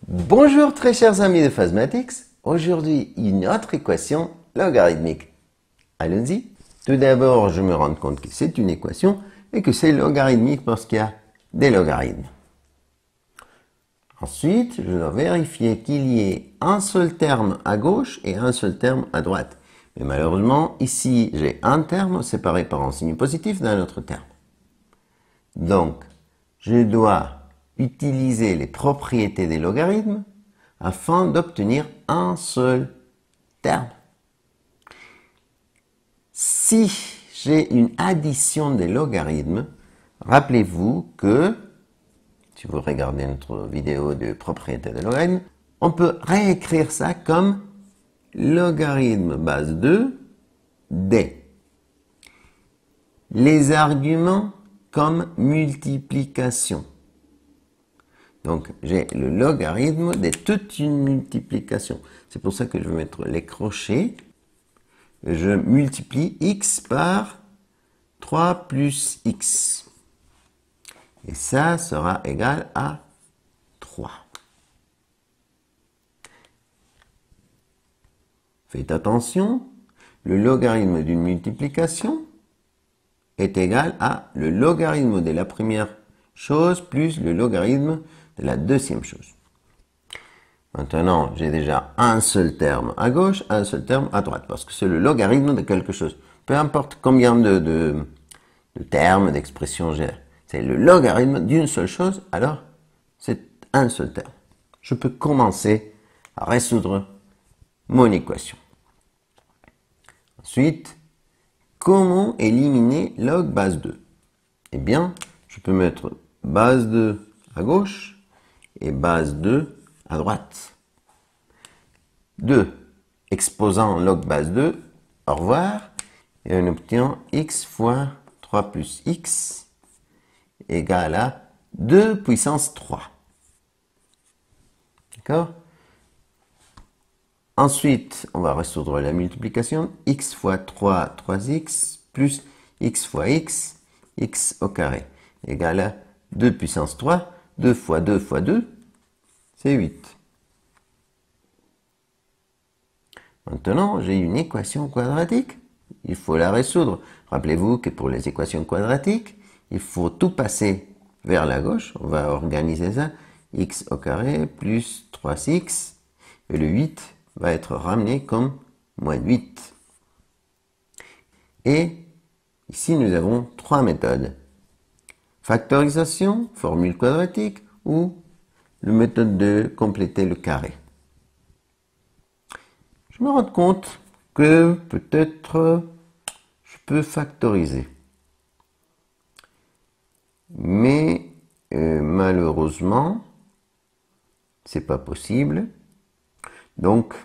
Bonjour très chers amis de Phasmatics, aujourd'hui une autre équation logarithmique. Allons-y. Tout d'abord je me rends compte que c'est une équation et que c'est logarithmique parce qu'il y a des logarithmes. Ensuite je dois vérifier qu'il y ait un seul terme à gauche et un seul terme à droite. Mais malheureusement ici j'ai un terme séparé par un signe positif d'un autre terme. Donc je dois utiliser les propriétés des logarithmes afin d'obtenir un seul terme. Si j'ai une addition des logarithmes, rappelez-vous que, si vous regardez notre vidéo de propriétés des logarithmes, on peut réécrire ça comme logarithme base 2 d. Les arguments comme multiplication. Donc, j'ai le logarithme de toute une multiplication. C'est pour ça que je vais mettre les crochets. Je multiplie x par 3 plus x. Et ça sera égal à 3. Faites attention, le logarithme d'une multiplication est égal à le logarithme de la première chose plus le logarithme de la deuxième chose. Maintenant, j'ai déjà un seul terme à gauche, un seul terme à droite, parce que c'est le logarithme de quelque chose. Peu importe combien de termes, d'expressions j'ai. C'est le logarithme d'une seule chose, alors c'est un seul terme. Je peux commencer à résoudre mon équation. Ensuite, comment éliminer log base 2? Eh bien, je peux mettre base 2 à gauche et base 2 à droite. 2 exposant log base 2, au revoir, et on obtient x fois 3 plus x égale à 2 puissance 3. D'accord? Ensuite, on va résoudre la multiplication. X fois 3, 3x, plus x fois x au carré, égale à 2 puissance 3. 2 fois 2 fois 2, c'est 8. Maintenant, j'ai une équation quadratique. Il faut la résoudre. Rappelez-vous que pour les équations quadratiques, il faut tout passer vers la gauche. On va organiser ça. X au carré plus 3x. Et le 8 va être ramené comme moins 8. Et ici, nous avons trois méthodes. Factorisation, formule quadratique, ou la méthode de compléter le carré. Je me rends compte que peut-être je peux factoriser. Mais malheureusement, c'est pas possible. Donc,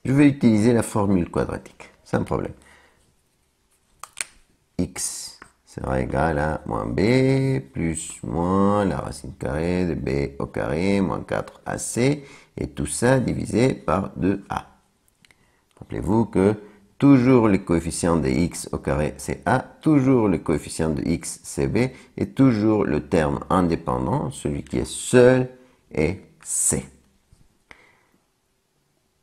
je vais utiliser la formule quadratique, sans problème. X sera égal à moins b plus moins la racine carrée de b au carré moins 4ac et tout ça divisé par 2a. Rappelez-vous que toujours le coefficient de x au carré c'est a, toujours le coefficient de x c'est b et toujours le terme indépendant, celui qui est seul, est c.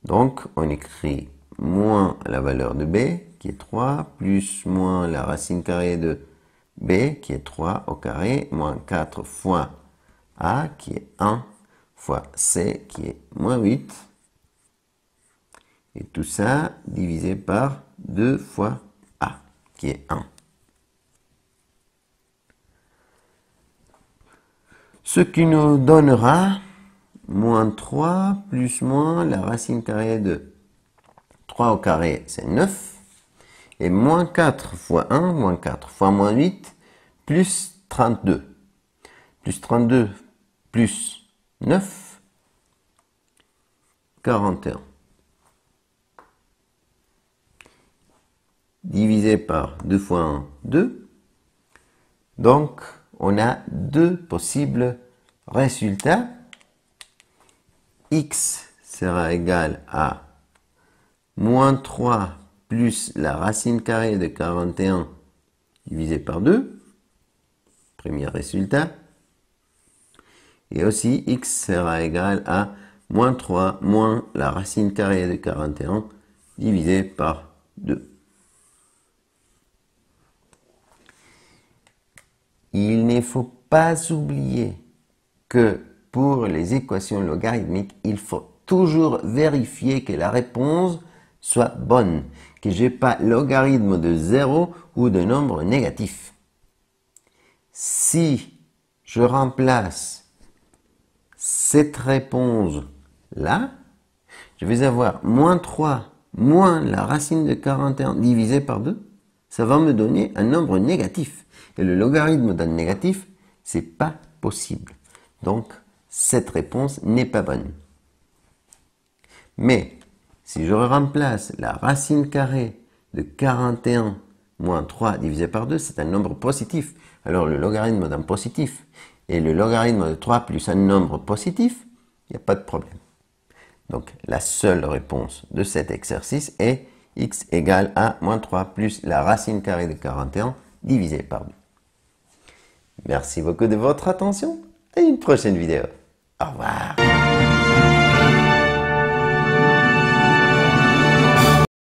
Donc on écrit moins la valeur de b qui est 3 plus moins la racine carrée de b qui est 3 au carré moins 4 fois a qui est 1 fois c qui est moins 8. Et tout ça divisé par 2 fois a, qui est 1. Ce qui nous donnera moins 3 plus moins la racine carrée de 3 au carré, c'est 9. Et moins 4 fois 1, moins 4 fois moins 8, plus 32. Plus 32 plus 9, 41. Divisé par 2 fois 1, 2. Donc, on a deux possibles résultats. X sera égal à moins 3 plus la racine carrée de 41 divisé par 2. Premier résultat. Et aussi, x sera égal à moins 3 moins la racine carrée de 41 divisé par 2. Il ne faut pas oublier que pour les équations logarithmiques, il faut toujours vérifier que la réponse soit bonne, que je n'ai pas logarithme de 0 ou de nombre négatif. Si je remplace cette réponse-là, je vais avoir moins 3 moins la racine de 41 divisé par 2. Ça va me donner un nombre négatif. Et le logarithme d'un négatif, c'est pas possible. Donc, cette réponse n'est pas bonne. Mais, si je remplace la racine carrée de 41 moins 3 divisé par 2, c'est un nombre positif. Alors, le logarithme d'un positif et le logarithme de 3 plus un nombre positif, il n'y a pas de problème. Donc, la seule réponse de cet exercice est x égale à moins 3 plus la racine carrée de 41 divisé par 2. Merci beaucoup de votre attention et à une prochaine vidéo. Au revoir.